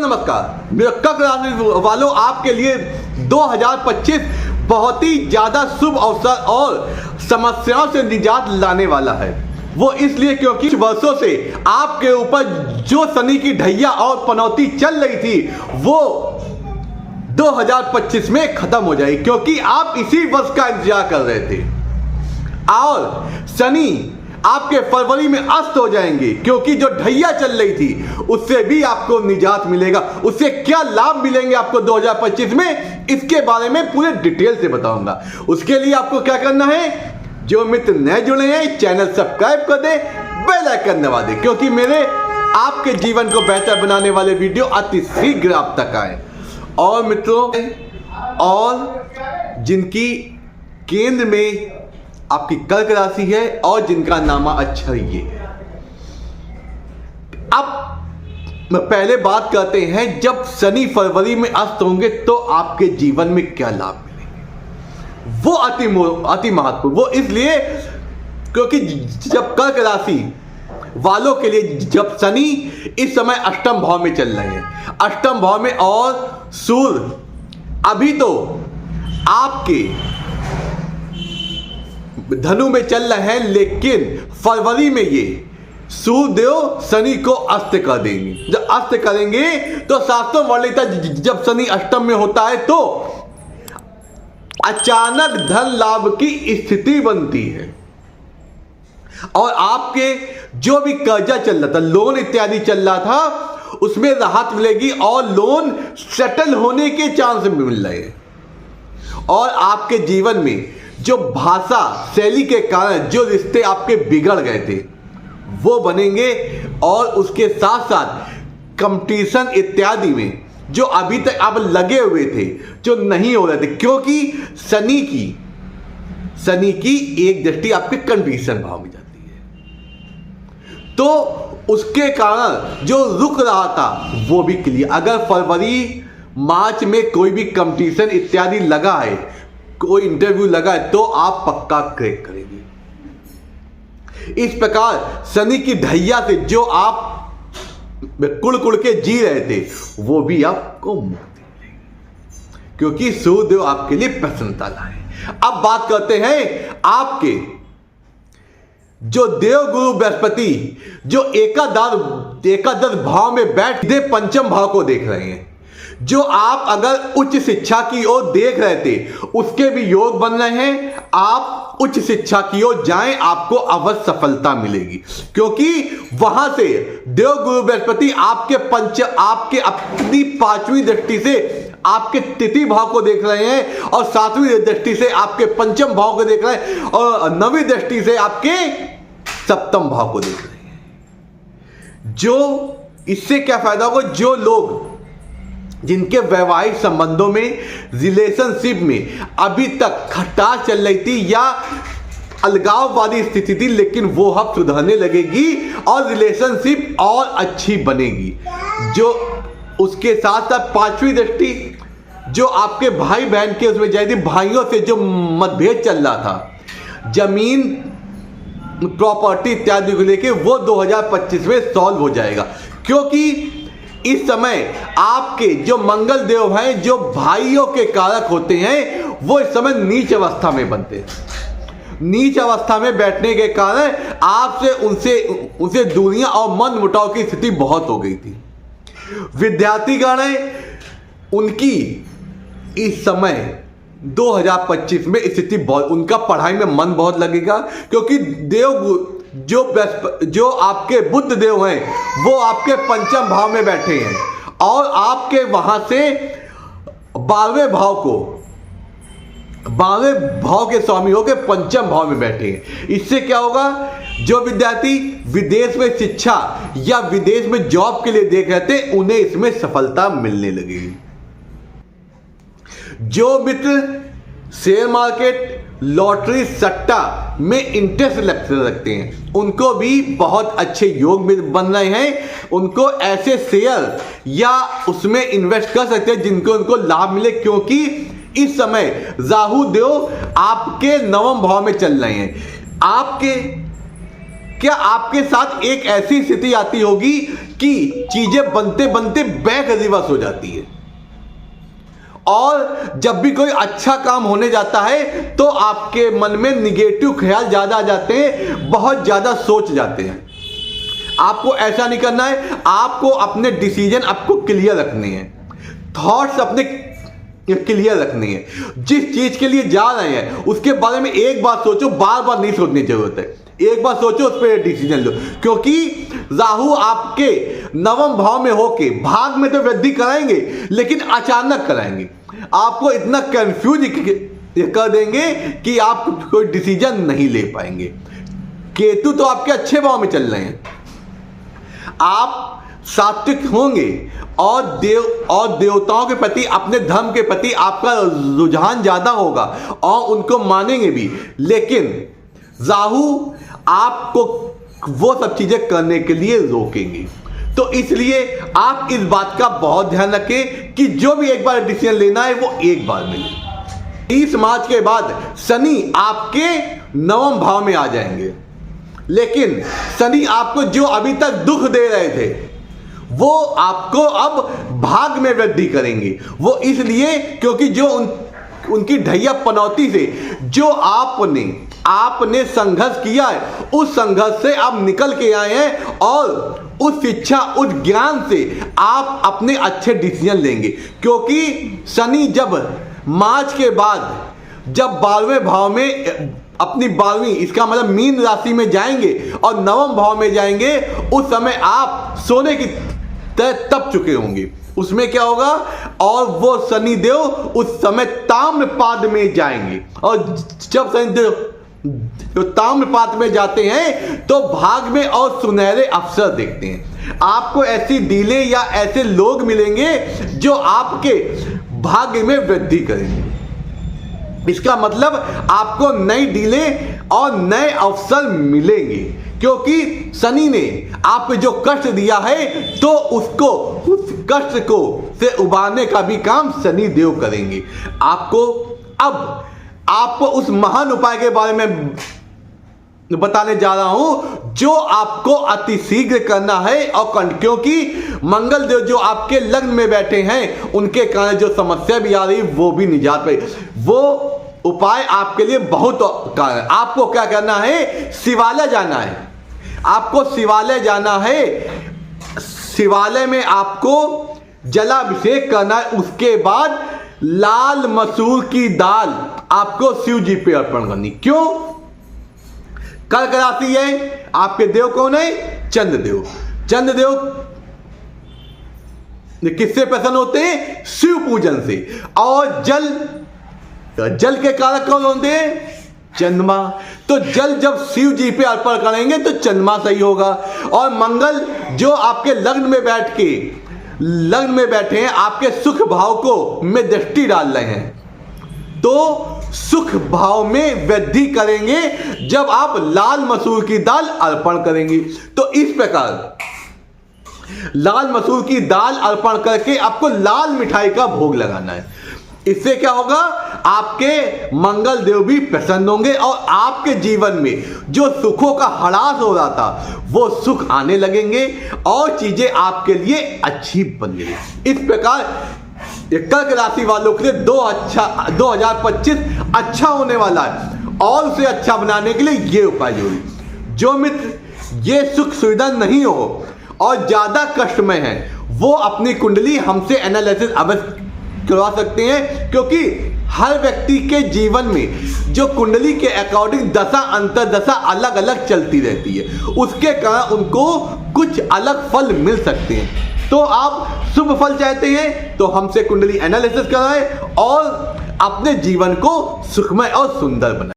नमस्कार मेरे कर्क राशि वालों, आपके लिए 2025 बहुत ही ज्यादा शुभ अवसर और समस्याओं से निजात लाने वाला है। वो इसलिए क्योंकि वर्षों से आपके ऊपर जो शनि की ढैया और पनौती चल रही थी वो 2025 में खत्म हो जाएगी, क्योंकि आप इसी वर्ष का इंतजार कर रहे थे। और शनि आपके फरवरी में अस्त हो जाएंगे, क्योंकि जो ढैया चल रही थी उससे भी आपको निजात मिलेगा। उससे क्या लाभ मिलेंगे आपको 2025 में, इसके बारे में पूरे डिटेल से बताऊंगा। उसके लिए आपको क्या करना है, जो मित्र नए जुड़े हैं चैनल सब्सक्राइब कर दे, बेल आइकन दबा दे, क्योंकि मेरे आपके जीवन को बेहतर बनाने वाले वीडियो अति शीघ्र आप तक आए। और मित्रों, और जिनकी केंद्र में आपकी कर्क राशि है और जिनका नामा अक्षर ये है, अब पहले बात करते हैं, जब शनि फरवरी में अस्त होंगे तो आपके जीवन में क्या लाभ मिलेंगे। वो अति महत्वपूर्ण, वो इसलिए क्योंकि जब कर्क राशि वालों के लिए जब शनि इस समय अष्टम भाव में चल रहे हैं, अष्टम भाव में, और सूर्य अभी तो आपके धनु में चल रहे हैं, लेकिन फरवरी में ये सूर्यदेव शनि को अस्त कर देंगे। जब अस्त करेंगे तो शास्त्रों वर्णित है, जब शनि अष्टम में होता है तो अचानक धन लाभ की स्थिति बनती है और आपके जो भी कर्जा चल रहा था, लोन इत्यादि चल रहा था, उसमें राहत मिलेगी और लोन सेटल होने के चांस मिल रहे हैं। और आपके जीवन में जो भाषा शैली के कारण जो रिश्ते आपके बिगड़ गए थे वो बनेंगे, और उसके साथ साथ कंपटीशन इत्यादि में जो अभी तक आप लगे हुए थे जो नहीं हो रहे थे, क्योंकि शनि की एक दृष्टि आपके कंपटीशन भाव में जाती है, तो उसके कारण जो रुक रहा था वो भी क्लियर। अगर फरवरी मार्च में कोई भी कंपटीशन इत्यादि लगा है, कोई इंटरव्यू लगा है, तो आप पक्का क्रैक करेंगे। इस प्रकार शनि की ढैया से जो आप कुड़ के जी रहे थे वो भी आपको मुक्ति मिलेगी, क्योंकि सूर्यदेव आपके लिए प्रसन्नता लाए। अब बात करते हैं आपके जो देवगुरु बृहस्पति जो एकादश भाव में बैठ पंचम भाव को देख रहे हैं। जो आप अगर उच्च शिक्षा की ओर देख रहे थे उसके भी योग बन रहे हैं। आप उच्च शिक्षा की ओर जाएं, आपको अवश्य सफलता मिलेगी, क्योंकि वहां से देवगुरु बृहस्पति आपके अपनी पांचवी दृष्टि से आपके तृतीय भाव को देख रहे हैं, और सातवीं दृष्टि से आपके पंचम भाव को देख रहे हैं, और नवीं दृष्टि से आपके सप्तम भाव को देख रहे हैं। जो इससे क्या फायदा होगा, जो लोग जिनके वैवाहिक संबंधों में, रिलेशनशिप में अभी तक खटास चल रही थी या अलगाववादी स्थिति थी, लेकिन वो अब सुधरने लगेगी और रिलेशनशिप और अच्छी बनेगी। जो उसके साथ साथ पांचवी दृष्टि जो आपके भाई बहन के उसमें जाएगी, भाइयों से जो मतभेद चल रहा था जमीन प्रॉपर्टी इत्यादि को लेके, वो 2025 में सॉल्व हो जाएगा, क्योंकि इस समय आपके जो मंगल देव हैं जो भाइयों के कारक होते हैं वो इस समय नीच अवस्था में बनते हैं। नीच अवस्था में बैठने के कारण आपसे उनसे दूरियां और मन मुटाव की स्थिति बहुत हो गई थी। विद्यार्थीगण उनकी इस समय 2025 में स्थिति बहुत, उनका पढ़ाई में मन बहुत लगेगा, क्योंकि देव जो आपके बुध देव हैं वो आपके पंचम भाव में बैठे हैं, और आपके वहां से 12वें भाव के स्वामी होकर पंचम भाव में बैठे हैं। इससे क्या होगा, जो विद्यार्थी विदेश में शिक्षा या विदेश में जॉब के लिए देख रहे थे उन्हें इसमें सफलता मिलने लगेगी। जो मित्र शेयर मार्केट, लॉटरी, सट्टा में इंटरेस्ट रखते हैं उनको भी बहुत अच्छे योग में बन रहे हैं। उनको ऐसे शेयर या उसमें इन्वेस्ट कर सकते हैं जिनको उनको लाभ मिले, क्योंकि इस समय राहु देव आपके नवम भाव में चल रहे हैं। आपके क्या आपके साथ एक ऐसी स्थिति आती होगी कि चीजें बनते बनते बैक रिवर्स हो जाती है, और जब भी कोई अच्छा काम होने जाता है तो आपके मन में निगेटिव ख्याल ज्यादा आ जाते हैं, बहुत ज्यादा सोच जाते हैं। आपको ऐसा नहीं करना है, आपको अपने डिसीजन आपको क्लियर रखने हैं, थॉट्स अपने क्लियर रखनी है। जिस चीज के लिए जा रहे हैं उसके बारे में एक बार सोचो, बार बार नहीं सोचने की जरूरत है, एक बार सोचो उस पर डिसीजन लो। क्योंकि राहु आपके नवम भाव में होके भाग में तो वृद्धि कराएंगे लेकिन अचानक कराएंगे, आपको इतना कंफ्यूज कर देंगे कि आप कोई डिसीजन नहीं ले पाएंगे। केतु तो आपके अच्छे भाव में चल रहे हैं, आप सात्विक होंगे और देवताओं के प्रति, अपने धर्म के प्रति आपका रुझान ज्यादा होगा और उनको मानेंगे भी, लेकिन राहु आपको वो सब चीजें करने के लिए रोकेंगे। तो इसलिए आप इस बात का बहुत ध्यान रखें कि जो भी एक बार डिसीजन लेना है वो एक बार में लें। 30 मार्च के बाद शनि आपके नवम भाव में आ जाएंगे, लेकिन शनि आपको जो अभी तक दुख दे रहे थे वो आपको अब भाग में वृद्धि करेंगे। वो इसलिए क्योंकि जो उनकी ढैया पनौती से जो आपने संघर्ष किया है, उस संघर्ष से आप निकल के आए हैं और उस शिक्षा, उस ज्ञान से आप अपने अच्छे डिसीजन लेंगे। क्योंकि शनि जब मार्च के बाद जब 12वें भाव में अपनी 12वीं, इसका मतलब मीन राशि में जाएंगे और नवम भाव में जाएंगे, उस समय आप सोने की तरह तप चुके होंगे। उसमें क्या होगा, और वो शनिदेव उस समय ताम्रपाद में जाएंगे, और जब शनिदेव तो ताम्रपाद में जाते हैं तो भाग में और सुनहरे अवसर देखते हैं। आपको ऐसी डीलें या ऐसे लोग मिलेंगे जो आपके भाग्य में वृद्धि करेंगे। इसका मतलब आपको नई डीलें और नए अवसर मिलेंगे, क्योंकि शनि ने आपको जो कष्ट दिया है तो उसको, उस कष्ट को से उबारने का भी काम शनि देव करेंगे। आपको उस महान उपाय के बारे में बताने जा रहा हूं जो आपको अति शीघ्र करना है, और क्योंकि मंगल देव जो आपके लग्न में बैठे हैं उनके कारण जो समस्या भी आ रही वो भी निजात पाई। वो उपाय आपके लिए बहुत कारण। आपको क्या करना है, शिवालय जाना है। आपको शिवालय जाना है, शिवालय में आपको जलाभिषेक करना है। उसके बाद लाल मसूर की दाल आपको शिव जी पे अर्पण करनी। क्यों? कर्क राशि है, आपके देव कौन है? चंद्रदेव। चंद्रदेव किससे प्रसन्न होते हैं? शिव पूजन से। और जल के कारक कौन होते हैं? चंद्रमा। तो जल जब शिव जी पे अर्पण करेंगे तो चंद्रमा सही होगा। और मंगल जो आपके लग्न में बैठे हैं, आपके सुख भाव को में दृष्टि डाल रहे हैं, तो सुख भाव में वृद्धि करेंगे जब आप लाल मसूर की दाल अर्पण करेंगे। तो इस प्रकार लाल मसूर की दाल अर्पण करके आपको लाल मिठाई का भोग लगाना है। इससे क्या होगा, आपके मंगल देव भी प्रसन्न होंगे और आपके जीवन में जो सुखों का हड़ास हो रहा था वो सुख आने लगेंगे और चीजें आपके लिए अच्छी बनेंगी। इस प्रकार कर्क राशि वालों के लिए 2025 अच्छा होने वाला है, और उसे अच्छा बनाने के लिए ये उपाय जरूरी। जो मित्र ये सुख सुविधा नहीं हो और ज्यादा कष्ट में है वो अपनी कुंडली हमसे एनालिसिस अवश्य करवा सकते हैं, क्योंकि हर व्यक्ति के जीवन में जो कुंडली के अकॉर्डिंग दशा अंतरदशा अलग अलग चलती रहती है, उसके कारण उनको कुछ अलग फल मिल सकते हैं। तो आप शुभ फल चाहते हैं तो हमसे कुंडली एनालिसिस कराएं और अपने जीवन को सुखमय और सुंदर बनाएं।